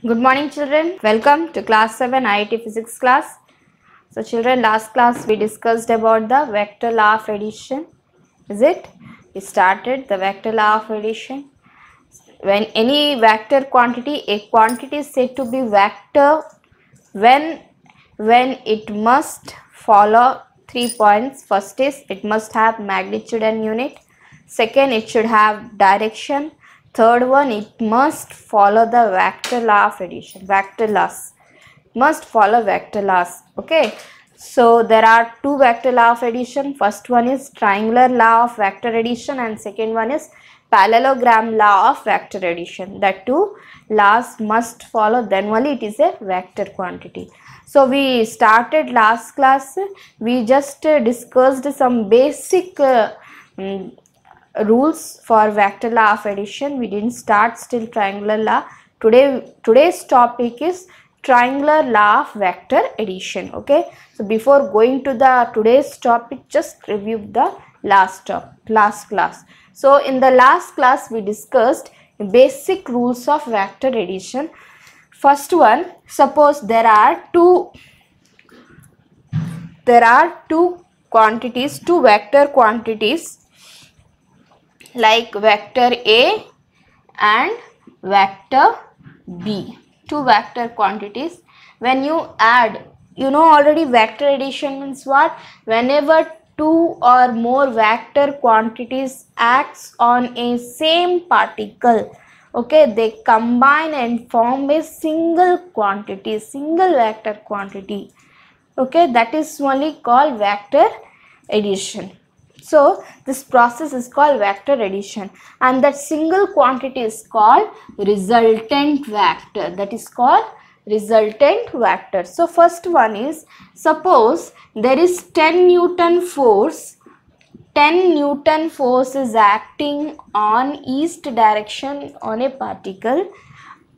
Good morning children. Welcome to class 7 IIT physics class. So children, last class we discussed about the vector law of addition. Is it? We started the vector law of addition. When any vector quantity, a quantity is said to be vector when it must follow 3 points. First is it must have magnitude and unit. Second, it should have direction. Third one, it must follow the vector law of addition. Vector laws must follow vector laws. Okay, so there are two vector law of addition. First one is triangular law of vector addition and second one is parallelogram law of vector addition. The two laws must follow, then only it is a vector quantity. So we started last class, we just discussed some basic rules for vector law of addition. We didn't start still triangular law. Today's topic is triangular law of vector addition. Okay, so before going to the today's topic, just review the last class. So in the last class we discussed basic rules of vector addition. First one, suppose there are two quantities, two vector quantities like vector A and vector B. Two vector quantities. When you add, you know already vector addition means what? Whenever two or more vector quantities acts on a same particle, okay, they combine and form a single quantity, single vector quantity. Okay, that is only called vector addition. So this process is called vector addition, and that single quantity is called resultant vector. That is called resultant vector. So first one is, suppose there is 10 Newton force. 10 Newton force is acting on east direction on a particle.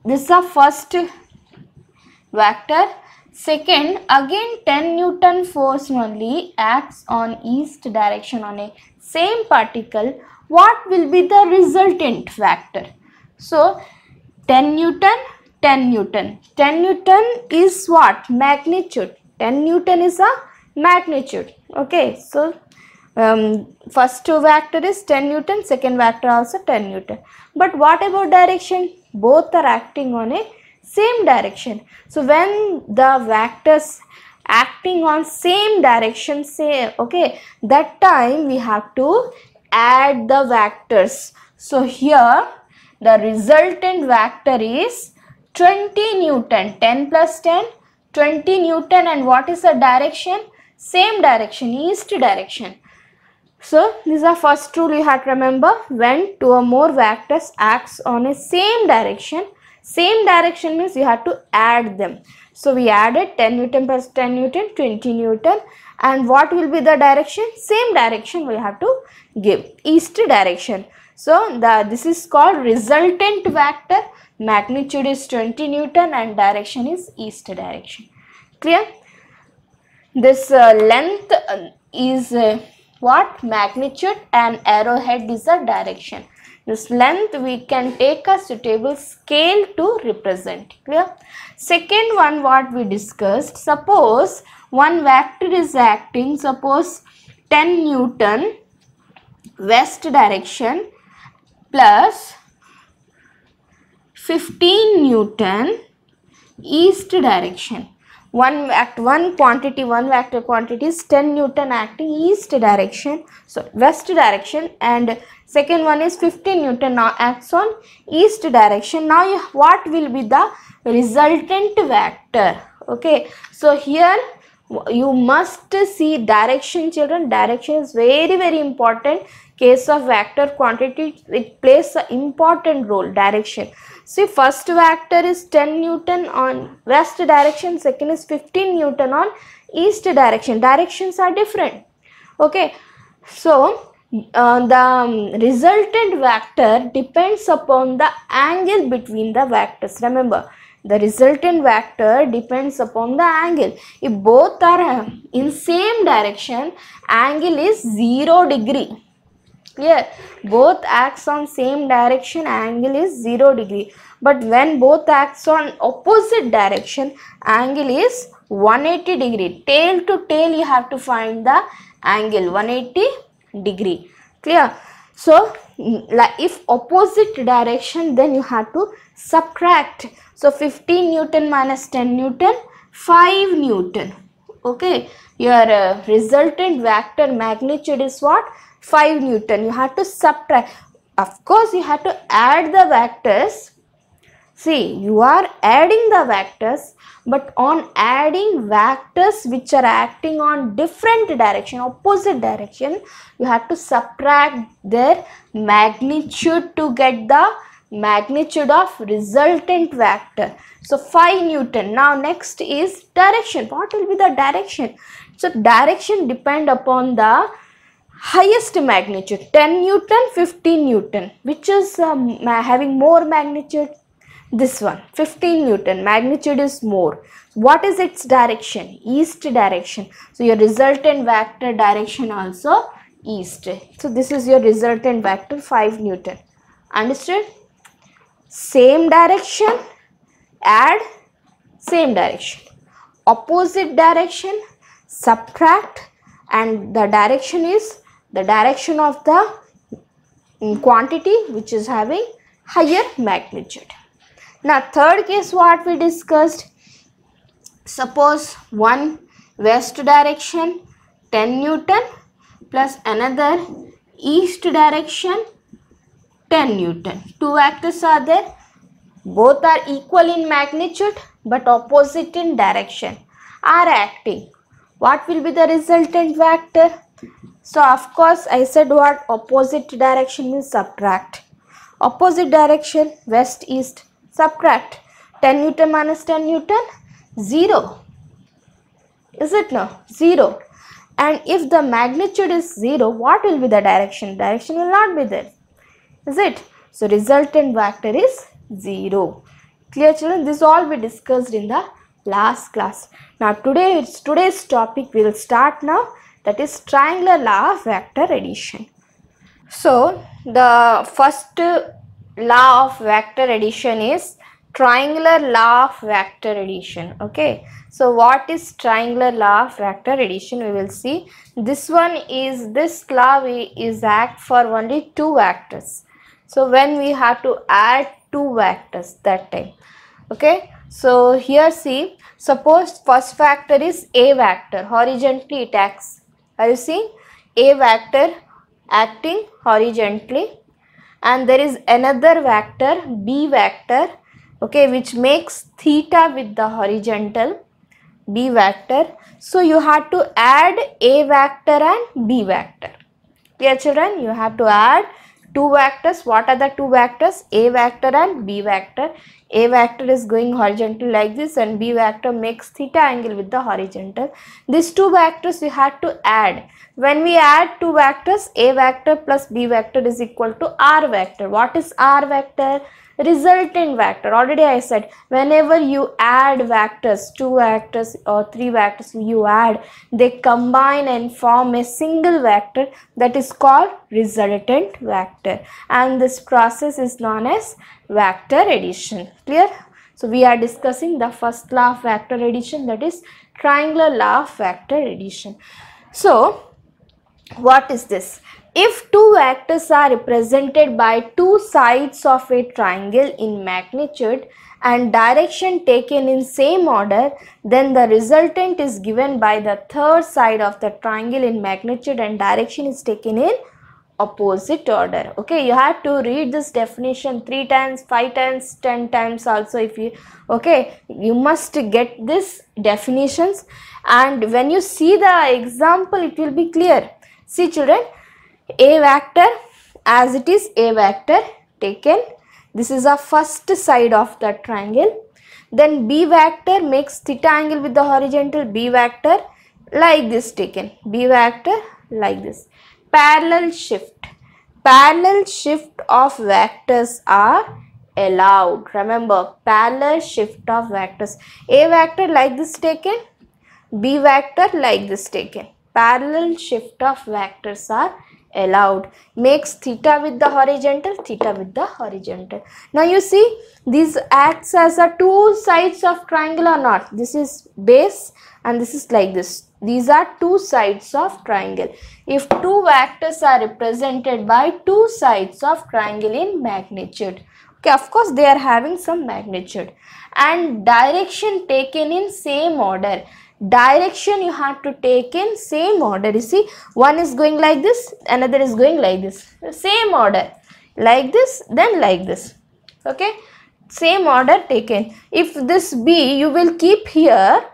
This is the first vector. Second, again 10 Newton force only acts on east direction on a same particle. What will be the resultant vector? So 10 Newton, 10 Newton. 10 Newton is what? Magnitude. 10 Newton is a magnitude. Okay, so first two vector is 10 Newton, second vector also 10 Newton. But what about direction? Both are acting on a same direction. So when the vectors acting on same direction, say, okay, that time we have to add the vectors. So here the resultant vector is 20 Newton. 10 plus 10, 20 Newton. And what is the direction? Same direction, east direction. So this is the first rule you have to remember. When two or more vectors acts on a same direction means you have to add them. So we added 10 Newton plus 10 Newton, 20 Newton. And what will be the direction? Same direction we have to give, east direction. So this is called resultant vector. Magnitude is 20 Newton and direction is east direction. Clear? This length is what? Magnitude, and arrowhead is a direction. This length we can take a suitable scale to represent. Clear? Second one, what we discussed, suppose one vector is acting, suppose 10 Newton west direction plus 15 Newton east direction. One vector quantity is 10 Newton acting east direction, so west direction, and second one is 15 Newton now acts on east direction. Now what will be the resultant vector? Okay, so here you must see direction, children. Direction is very important. Case of vector quantity, it plays an important role, direction. See, first vector is 10 Newton on west direction, second is 15 Newton on east direction. Directions are different. Okay, so the resultant vector depends upon the angle between the vectors. Remember, the resultant vector depends upon the angle. If both are in same direction, angle is 0 degree. Clear? Both acts on same direction, angle is 0 degree. But when both acts on opposite direction, angle is 180 degree. Tail to tail you have to find the angle 180 degree. Clear? So like if opposite direction, then you have to subtract. So 15 Newton minus 10 Newton, 5 Newton. Okay, your resultant vector magnitude is what? 5 Newton. You have to subtract. Of course, you have to add the vectors. See, you are adding the vectors, but on adding vectors which are acting on different direction, opposite direction, you have to subtract their magnitude to get the magnitude of resultant vector. So 5 Newton. Now next is direction. What will be the direction? So direction depend upon the highest magnitude, 10 Newton, 15 Newton. Which is having more magnitude? This one, 15 Newton, magnitude is more. What is its direction? East direction. So your resultant vector direction also east. So this is your resultant vector 5 Newton. Understood? Same direction, add same direction. Opposite direction, subtract, and the direction is the direction of the quantity which is having higher magnitude. Now third case what we discussed, suppose one west direction 10 Newton plus another east direction 10 Newton. Two vectors are there, both are equal in magnitude but opposite in direction, are acting. What will be the resultant vector? So of course I said what? Opposite direction means subtract. Opposite direction, west east, subtract. 10 Newton minus 10 Newton, 0. Is it no? 0. And if the magnitude is 0, what will be the direction? Direction will not be there. Is it? So resultant vector is 0. Clear children? This all we discussed in the last class. Now today's topic we will start now, that is triangular law of vector addition. So the first law of vector addition is triangular law of vector addition. Okay, so what is triangular law of vector addition? We will see. This one is, this law is act for only two vectors. So when we have to add two vectors that time. Okay, so here see, suppose first vector is a vector, horizontally it acts. Are you seeing? A vector acting horizontally, and there is another vector b vector, okay, which makes theta with the horizontal, b vector. So you have to add a vector and b vector. Clear children? You have to add two vectors. What are the two vectors? A vector and b vector. A vector is going horizontal like this and b vector makes theta angle with the horizontal. These two vectors we have to add. When we add two vectors, a vector plus b vector is equal to r vector. What is r vector? Resultant vector. Already I said, whenever you add vectors, two vectors or three vectors you add, they combine and form a single vector, that is called resultant vector, and this process is known as vector addition. Clear? So we are discussing the first law of vector addition, that is triangular law of vector addition. So what is this? If two vectors are represented by two sides of a triangle in magnitude and direction taken in same order, then the resultant is given by the third side of the triangle in magnitude and direction is taken in opposite order. Okay, you have to read this definition 3 times, 5 times, 10 times also. If you, okay, you must get this definitions, and when you see the example it will be clear. See children, a vector, as it is a vector taken, this is a first side of the triangle. Then b vector makes theta angle with the horizontal, b vector like this taken, b vector like this. Parallel shift. Parallel shift of vectors are allowed. Remember, parallel shift of vectors. A vector like this taken, b vector like this taken. Parallel shift of vectors are allowed. Makes theta with the horizontal, theta with the horizontal. Now you see, these acts as a two sides of triangle or not. This is base and this is like this. These are two sides of triangle. If two vectors are represented by two sides of triangle in magnitude, okay, of course they are having some magnitude, and direction taken in same order. Direction you have to take in same order. You see, one is going like this, another is going like this. Same order, like this, then like this. Okay, same order taken. If this B you will keep here,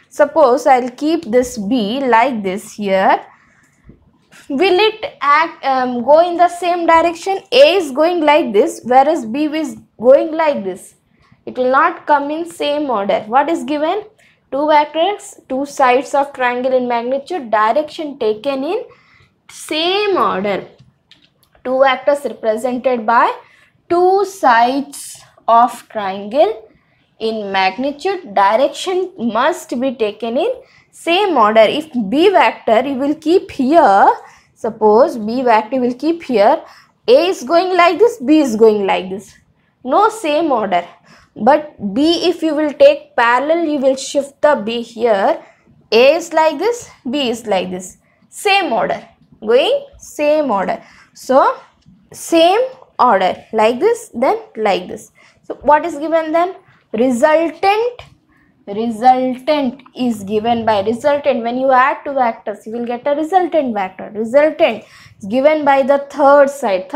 suppose I will keep this B like this here, will it go in the same direction? A is going like this, whereas B is going like this. It will not come in same order. What is given? Two vectors, two sides of triangle in magnitude, direction taken in same order. Two vectors represented by two sides of triangle in magnitude, direction must be taken in same order. If B vector you will keep here, suppose B vector will keep here, A is going like this, B is going like this. No same order. But B, if you will take parallel, you will shift the B here. A is like this, B is like this. Same order. Going same order. So, same order. Like this, then like this. So, what is given then? Resultant is given by resultant. When you add two vectors, you will get a resultant vector. Resultant is given by the third side.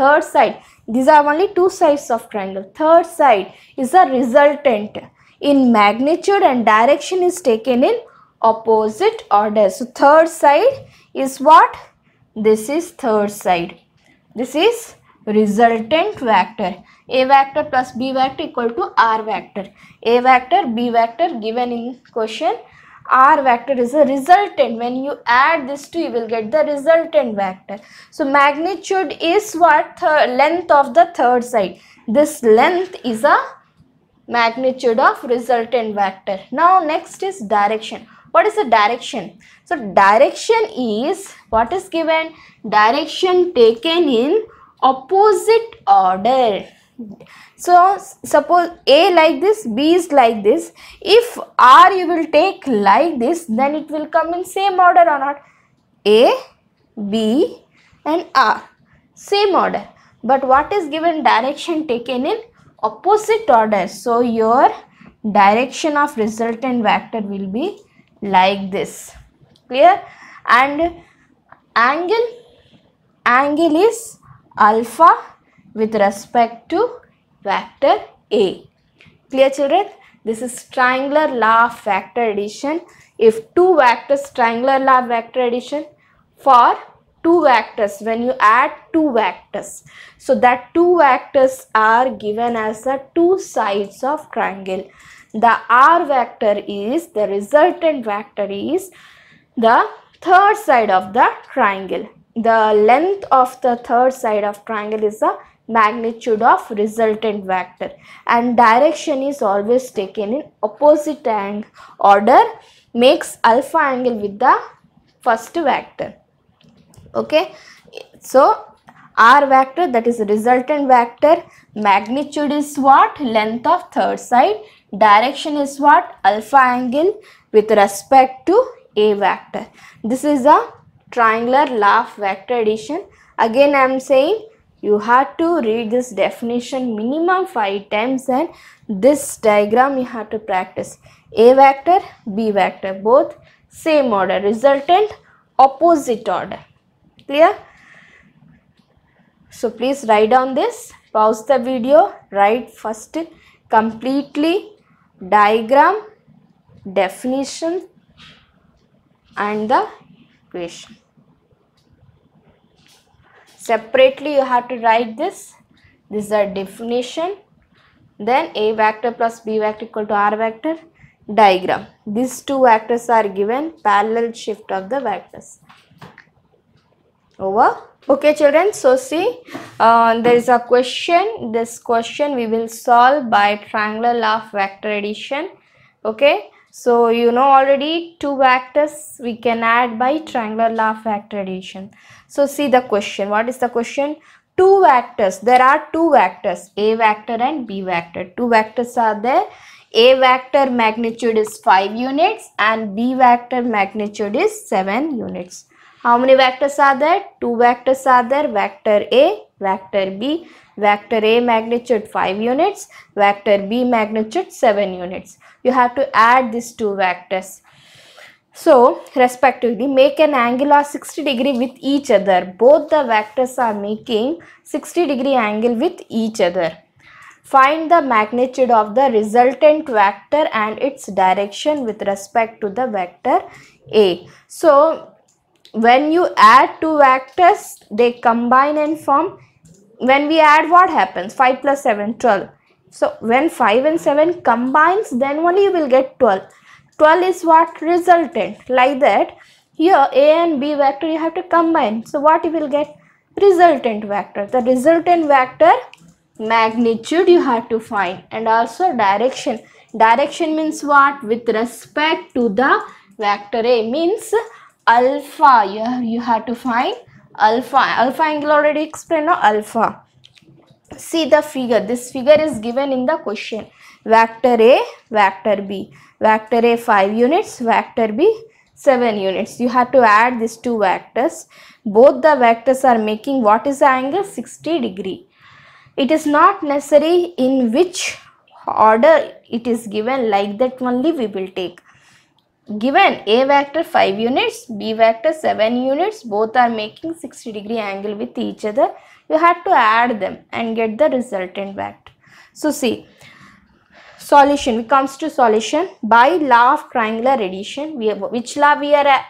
These are only two sides of triangle. Third side is a resultant. In magnitude and direction is taken in opposite order. So third side is what? This is third side. This is resultant vector. A vector plus B vector equal to R vector. A vector, B vector given in question. R vector is a resultant. When you add this two, you will get the resultant vector. So magnitude is what? Length of the third side. This length is a magnitude of resultant vector. Now next is direction. What is the direction? So direction is what is given? Direction taken in opposite order. So suppose A like this, B is like this. If R you will take like this, then it will come in same order or not? A, B and R. Same order. But what is given? Direction taken in opposite order. So your direction of resultant vector will be like this. Clear? And angle is alpha with respect to vector A. Clear children? This is triangular law of vector addition. If two vectors, triangular law of vector addition for two vectors, when you add two vectors, so that two vectors are given as the two sides of triangle. The R vector is, the resultant vector is the third side of the triangle. The length of the third side of triangle is the magnitude of resultant vector, and direction is always taken in opposite order, makes alpha angle with the first vector. Okay, so R vector, that is resultant vector, magnitude is what? Length of third side. Direction is what? Alpha angle with respect to A vector. This is a triangular law of vector addition. Again I am saying, you have to read this definition minimum 5 times, and this diagram you have to practice. A vector, B vector, both same order, resultant opposite order. Clear? So please write down this, pause the video, write first completely diagram, definition and the equation. Separately you have to write this. This is the definition. Then A vector plus B vector equal to R vector. Diagram. These two vectors are given, parallel shift of the vectors. Over. Okay children, so see, there is a question. This question we will solve by triangular law of vector addition. Okay, So you know already two vectors we can add by triangular law of vector addition. So see the question. What is the question? Two vectors. There are two vectors, A vector and B vector. Two vectors are there. A vector magnitude is 5 units and B vector magnitude is 7 units. How many vectors are there? Two vectors are there. Vector A, vector B. Vector A magnitude 5 units, vector B magnitude 7 units. You have to add these two vectors. So, respectively, make an angle of 60 degree with each other. Both the vectors are making 60 degree angle with each other. Find the magnitude of the resultant vector and its direction with respect to the vector A. So, when you add two vectors, they combine and form. When we add, what happens? 5 plus 7, 12. So when 5 and 7 combines, then only you will get 12. 12 is what? Resultant. Like that, here A and B vector you have to combine. So what you will get? Resultant vector. The resultant vector magnitude you have to find, and also direction. Direction means what? With respect to the vector A means alpha. You have to find alpha. Alpha angle already explained, no? Alpha. See the figure. This figure is given in the question. Vector A, vector B. Vector A 5 units, vector B 7 units. You have to add these two vectors. Both the vectors are making what is the angle? 60 degree. It is not necessary in which order it is given, like that only we will take. Given A vector 5 units, B vector 7 units, both are making 60 degree angle with each other. You have to add them and get the resultant vector. So see, solution. We comes to solution by law of triangular addition. Which law we are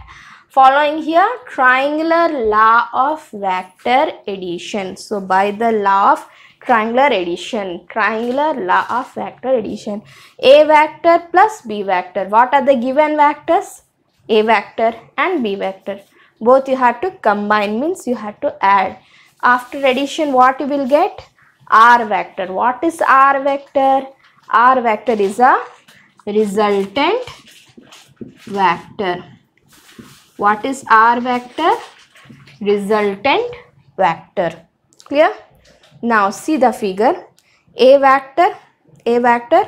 following here? Triangular law of vector addition. So by the law of triangular addition, triangular law of vector addition, A vector plus B vector. What are the given vectors? A vector and B vector. Both you have to combine, means you have to add. After addition, what you will get? R vector. What is R vector? R vector is a resultant vector. What is R vector? Resultant vector. Clear? Now see the figure. A vector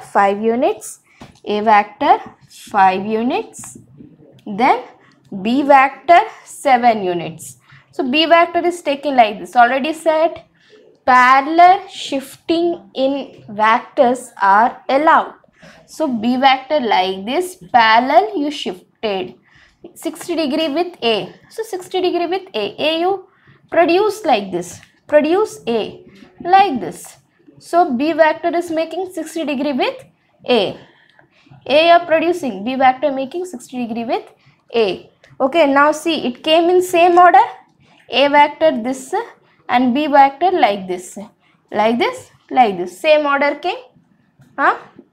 5 units, A vector 5 units, then B vector 7 units. So B vector is taken like this. Already said, parallel shifting in vectors are allowed. So B vector like this, parallel you shifted 60 degree with A. So 60 degree with A you produce like this. Produce A like this. So B vector is making 60 degree with A. A are producing, B vector making 60 degree with A. Okay, now see, it came in same order. A vector this and B vector like this. Like this, like this. Same order came.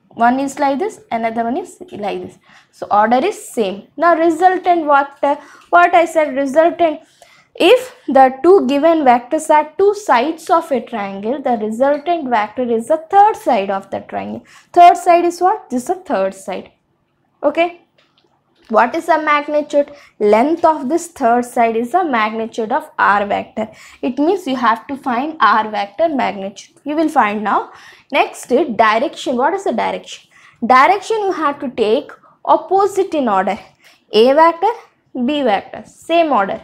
One is like this, another one is like this. So order is same. Now resultant, what I said, resultant. If the two given vectors are two sides of a triangle, the resultant vector is the third side of the triangle. Third side is what? This is the third side. Okay. What is the magnitude? Length of this third side is the magnitude of R vector. It means you have to find R vector magnitude. You will find now. Next, direction. What is the direction? Direction you have to take opposite in order. A vector, B vector, same order.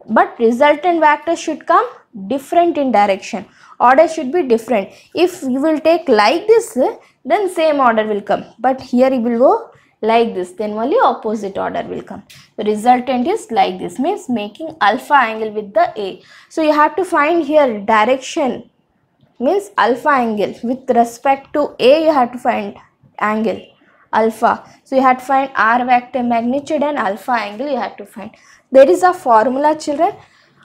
But resultant vector should come different in direction. Order should be different. If you will take like this, then same order will come. But here you will go like this, then only opposite order will come. The resultant is like this, means making alpha angle with the A. So you have to find here direction, means alpha angle. With respect to A, you have to find angle alpha. So you have to find R vector magnitude and alpha angle you have to find. There is a formula, children.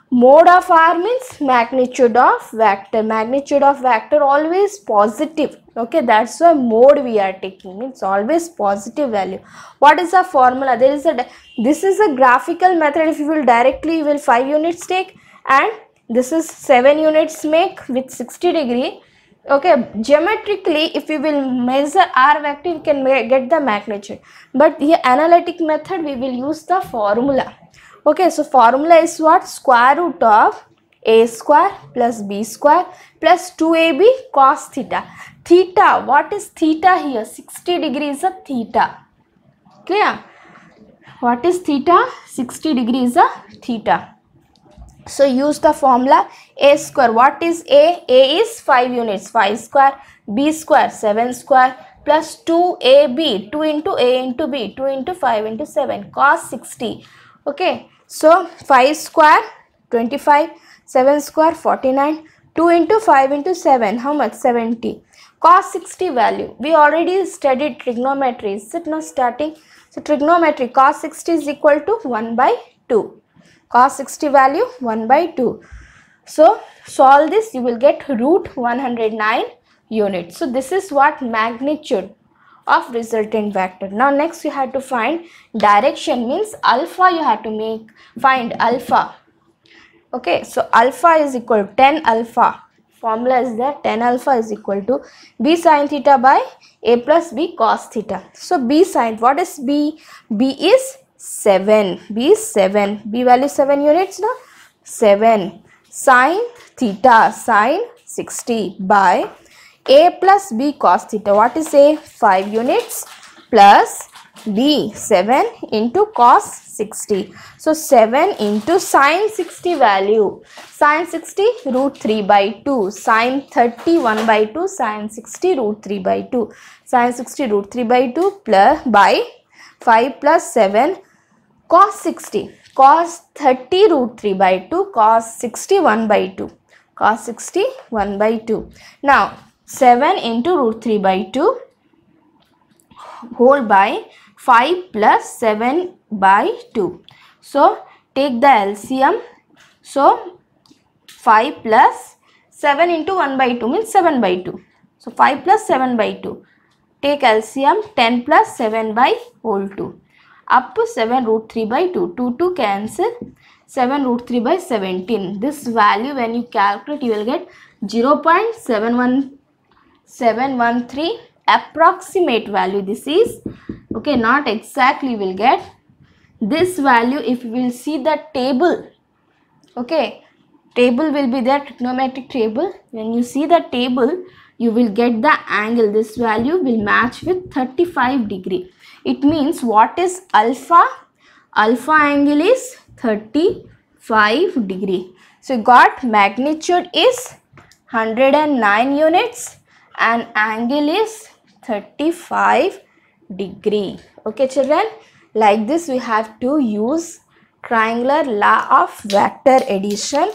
Mode of R means magnitude of vector. Magnitude of vector always positive. Okay, that's why mode we are taking, means always positive value. What is the formula? This is a graphical method. If you will directly, you will 5 units take, and this is 7 units make with 60 degree. Okay, geometrically if we will measure r vector, we can get the magnitude, but here analytic method we will use the formula. Okay, so formula is what? Square root of a square plus b square plus 2ab cos theta. Theta, what is theta here? 60 degrees of theta. Clear? What is theta? 60 degrees of theta. So use the formula a square. What is a? A is 5 units, 5 square, b square 7 square plus 2ab, 2 into a into b, 2 into 5 into 7 cos 60. Okay, so 5 square 25, 7 square 49, 2 into 5 into 7, how much? 70. Cos 60 value, we already studied trigonometry, is it not starting? So trigonometry, cos 60 is equal to 1 by 2. Cos 60 value 1 by 2. So solve this, you will get root 109 units. So this is what magnitude of resultant vector. Now next you have to find direction, means alpha you have to find alpha. Okay, so alpha is equal to 10 alpha. Formula is there, 10 alpha is equal to b sin theta by a plus b cos theta. So b sin, what is b? B is 7. B is 7. B value 7 units now. 7 sin theta, sin 60 by a plus b cos theta. What is a? 5 units plus b 7 into cos 60. So 7 into sin 60 value. Sin 60 root 3 by 2. Sin 30 1 by 2. Sin 60 root 3 by 2. Sin 60 root 3 by 2 plus by 5 plus 7 cos 60. Cos 30 root 3 by 2. Cos 60 1 by 2. Cos 60 1 by 2. Now 7 into root 3 by 2 whole by 5 plus 7 by 2. So take the LCM. So 5 plus 7 into 1 by 2 means 7 by 2. So 5 plus 7 by 2. Take LCM, 10 plus 7 by whole 2. Up to 7 root 3 by 2. 2 cancel. 7 root 3 by 17. This value when you calculate you will get 0.713 approximate value. This is okay, not exactly will get this value. If you will see the table, okay, table will be there, trigonometric table. When you see the table you will get the angle. This value will match with 35 degree. It means what is alpha? Alpha angle is 35 degree. So you got magnitude is 109 units and angle is 35 degree. Okay children, like this we have to use triangular law of vector addition.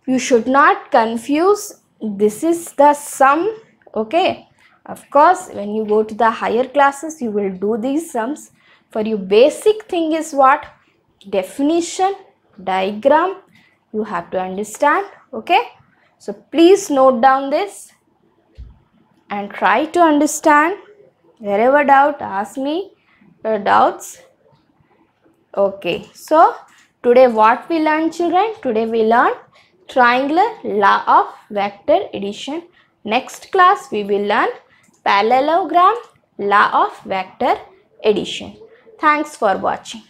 You should not confuse, this is the sum. Okay, of course when you go to the higher classes you will do these sums. For you basic thing is what? Definition, diagram you have to understand. Okay, so please note down this and try to understand. Wherever doubt, ask me your doubts. Okay, so today what we learned children? Today we learned triangular law of vector addition. Next class we will learn parallelogram law of vector addition. Thanks for watching.